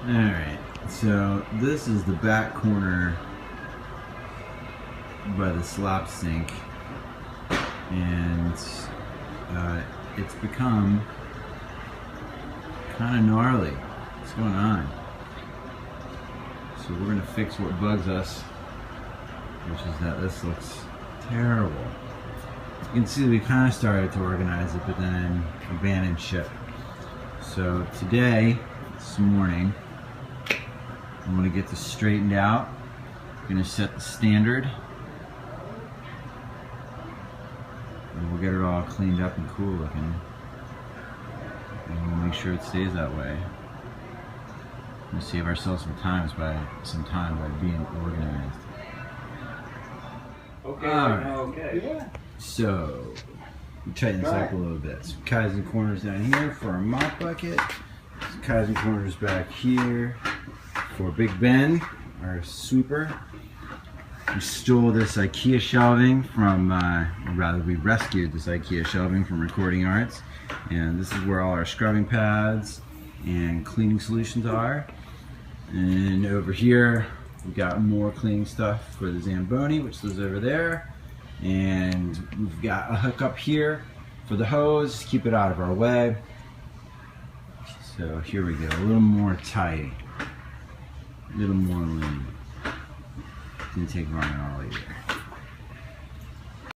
Alright, so this is the back corner by the slop sink, and it's become kind of gnarly. What's going on? So we're going to fix what bugs us, which is that this looks terrible. You can see we kind of started to organize it, but then abandoned ship. So today, this morning, I'm going to get this straightened out. I'm going to set the standard. And we'll get it all cleaned up and cool looking. And we'll make sure it stays that way. We'll save ourselves some time by being organized. Okay, okay. Yeah. So, we tighten this up a little bit. Some Kaizen corners down here for our mop bucket. Some Kaizen corners back here for Big Ben, our sweeper. We stole this IKEA shelving from, or rather we rescued this IKEA shelving from Recording Arts. And this is where all our scrubbing pads and cleaning solutions are. And over here, we've got more cleaning stuff for the Zamboni, which lives over there. And we've got a hook up here for the hose, keep it out of our way. So here we go, a little more tight, a little more lean. Didn't take long at all either.